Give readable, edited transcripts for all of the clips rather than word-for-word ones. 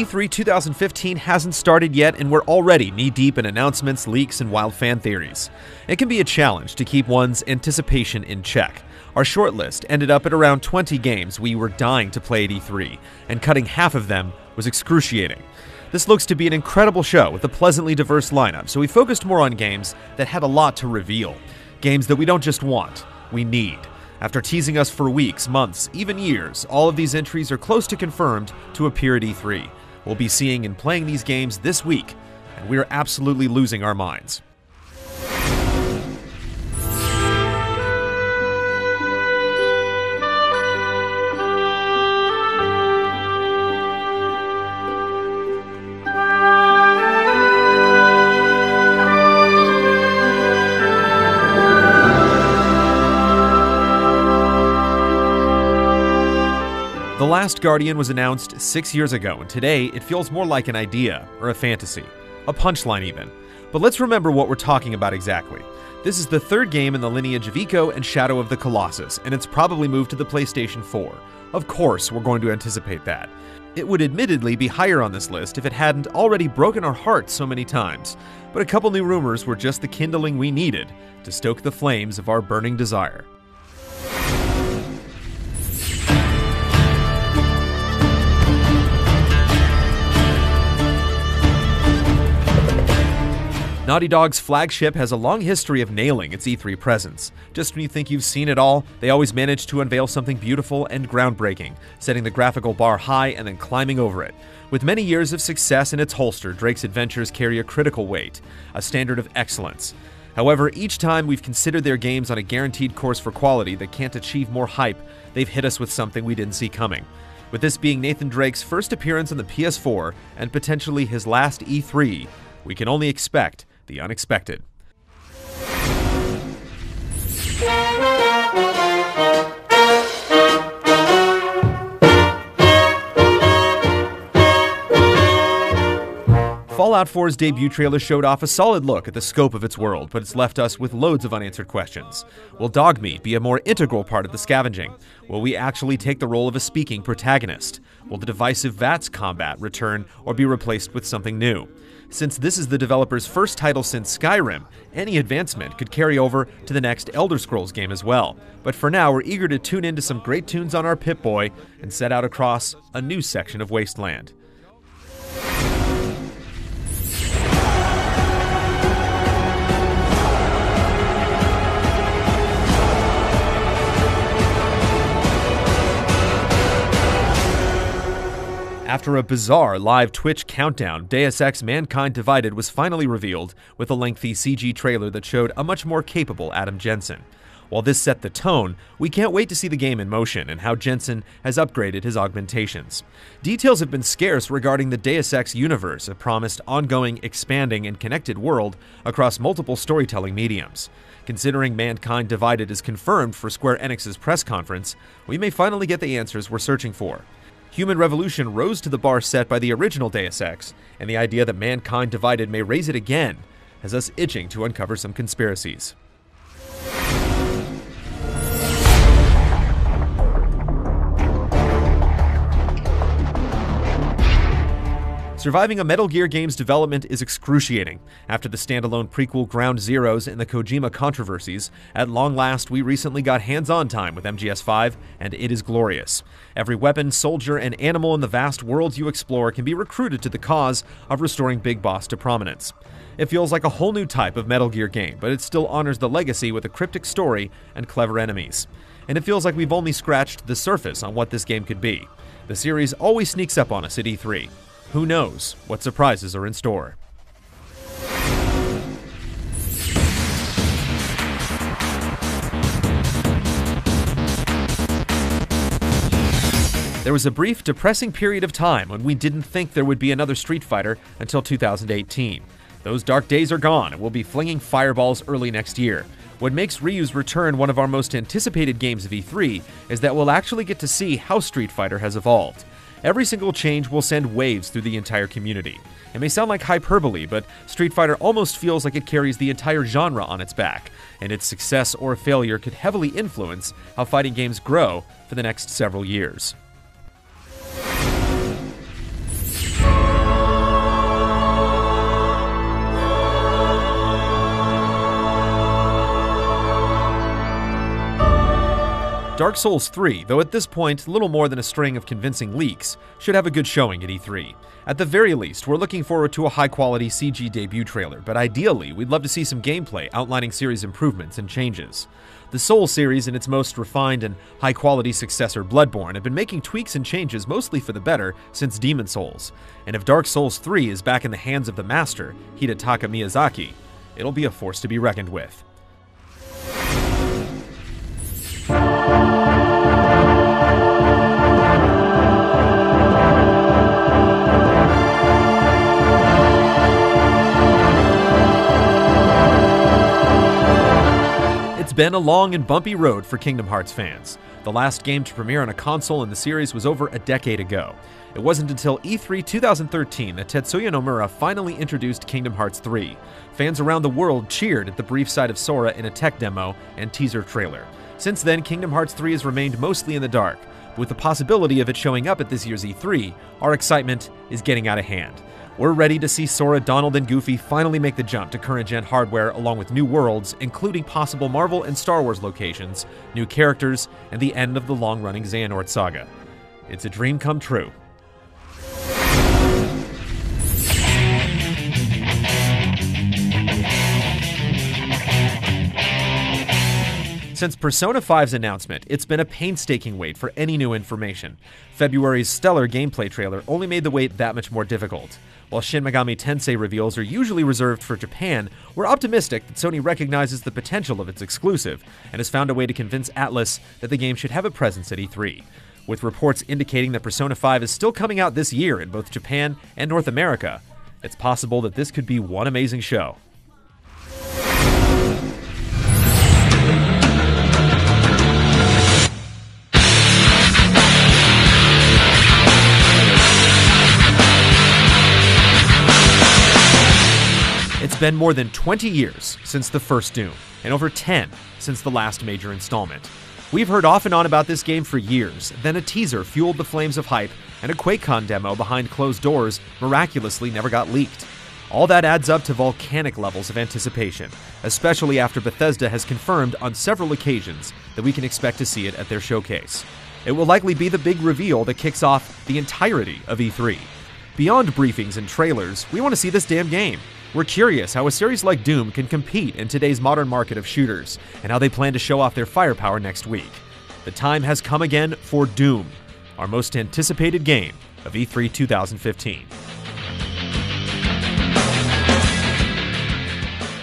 E3 2015 hasn't started yet, and we're already knee-deep in announcements, leaks, and wild fan theories. It can be a challenge to keep one's anticipation in check. Our shortlist ended up at around 20 games we were dying to play at E3, and cutting half of them was excruciating. This looks to be an incredible show with a pleasantly diverse lineup, so we focused more on games that had a lot to reveal. Games that we don't just want, we need. After teasing us for weeks, months, even years, all of these entries are close to confirmed to appear at E3. We'll be seeing and playing these games this week, and we are absolutely losing our minds. The Last Guardian was announced 6 years ago, and today it feels more like an idea, or a fantasy. A punchline even. But let's remember what we're talking about exactly. This is the third game in the lineage of Ico and Shadow of the Colossus, and it's probably moved to the PlayStation 4. Of course, we're going to anticipate that. It would admittedly be higher on this list if it hadn't already broken our hearts so many times, but a couple new rumors were just the kindling we needed to stoke the flames of our burning desire. Naughty Dog's flagship has a long history of nailing its E3 presence. Just when you think you've seen it all, they always manage to unveil something beautiful and groundbreaking, setting the graphical bar high and then climbing over it. With many years of success in its holster, Drake's adventures carry a critical weight, a standard of excellence. However, each time we've considered their games on a guaranteed course for quality that can't achieve more hype, they've hit us with something we didn't see coming. With this being Nathan Drake's first appearance on the PS4, and potentially his last E3, we can only expect the unexpected. Fallout 4's debut trailer showed off a solid look at the scope of its world, but it's left us with loads of unanswered questions. Will Dogmeat be a more integral part of the scavenging? Will we actually take the role of a speaking protagonist? Will the divisive VATS combat return or be replaced with something new? Since this is the developer's first title since Skyrim, any advancement could carry over to the next Elder Scrolls game as well. But for now, we're eager to tune into some great tunes on our Pip-Boy and set out across a new section of Wasteland. After a bizarre live Twitch countdown, Deus Ex: Mankind Divided was finally revealed with a lengthy CG trailer that showed a much more capable Adam Jensen. While this set the tone, we can't wait to see the game in motion and how Jensen has upgraded his augmentations. Details have been scarce regarding the Deus Ex universe, a promised ongoing, expanding, and connected world across multiple storytelling mediums. Considering Mankind Divided is confirmed for Square Enix's press conference, we may finally get the answers we're searching for. Human Revolution rose to the bar set by the original Deus Ex, and the idea that Mankind Divided may raise it again has us itching to uncover some conspiracies. Surviving a Metal Gear game's development is excruciating. After the standalone prequel Ground Zeroes and the Kojima controversies, at long last we recently got hands-on time with MGS5, and it is glorious. Every weapon, soldier, and animal in the vast worlds you explore can be recruited to the cause of restoring Big Boss to prominence. It feels like a whole new type of Metal Gear game, but it still honors the legacy with a cryptic story and clever enemies. And it feels like we've only scratched the surface on what this game could be. The series always sneaks up on us at E3. Who knows what surprises are in store? There was a brief, depressing period of time when we didn't think there would be another Street Fighter until 2018. Those dark days are gone, and we'll be flinging fireballs early next year. What makes Ryu's return one of our most anticipated games of E3 is that we'll actually get to see how Street Fighter has evolved. Every single change will send waves through the entire community. It may sound like hyperbole, but Street Fighter almost feels like it carries the entire genre on its back, and its success or failure could heavily influence how fighting games grow for the next several years. Dark Souls 3, though at this point little more than a string of convincing leaks, should have a good showing at E3. At the very least, we're looking forward to a high-quality CG debut trailer, but ideally, we'd love to see some gameplay outlining series improvements and changes. The Souls series and its most refined and high-quality successor Bloodborne have been making tweaks and changes mostly for the better since Demon's Souls, and if Dark Souls 3 is back in the hands of the master, Hidetaka Miyazaki, it'll be a force to be reckoned with. It's been a long and bumpy road for Kingdom Hearts fans. The last game to premiere on a console in the series was over a decade ago. It wasn't until E3 2013 that Tetsuya Nomura finally introduced Kingdom Hearts 3. Fans around the world cheered at the brief sight of Sora in a tech demo and teaser trailer. Since then, Kingdom Hearts 3 has remained mostly in the dark. But with the possibility of it showing up at this year's E3, our excitement is getting out of hand. We're ready to see Sora, Donald, and Goofy finally make the jump to current-gen hardware along with new worlds, including possible Marvel and Star Wars locations, new characters, and the end of the long-running Xehanort saga. It's a dream come true. Since Persona 5's announcement, it's been a painstaking wait for any new information. February's stellar gameplay trailer only made the wait that much more difficult. While Shin Megami Tensei reveals are usually reserved for Japan, we're optimistic that Sony recognizes the potential of its exclusive and has found a way to convince Atlus that the game should have a presence at E3. With reports indicating that Persona 5 is still coming out this year in both Japan and North America, it's possible that this could be one amazing show. It's been more than 20 years since the first Doom, and over 10 since the last major installment. We've heard off and on about this game for years, then a teaser fueled the flames of hype, and a QuakeCon demo behind closed doors miraculously never got leaked. All that adds up to volcanic levels of anticipation, especially after Bethesda has confirmed on several occasions that we can expect to see it at their showcase. It will likely be the big reveal that kicks off the entirety of E3. Beyond briefings and trailers, we want to see this damn game. We're curious how a series like Doom can compete in today's modern market of shooters, and how they plan to show off their firepower next week. The time has come again for Doom, our most anticipated game of E3 2015.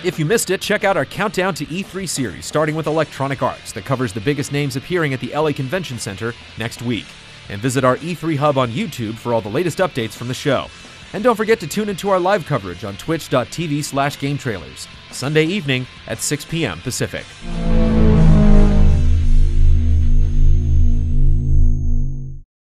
If you missed it, check out our Countdown to E3 series, starting with Electronic Arts, that covers the biggest names appearing at the LA Convention Center next week. And visit our E3 Hub on YouTube for all the latest updates from the show. And don't forget to tune into our live coverage on twitch.tv/GameTrailers, Sunday evening at 6 p.m. Pacific.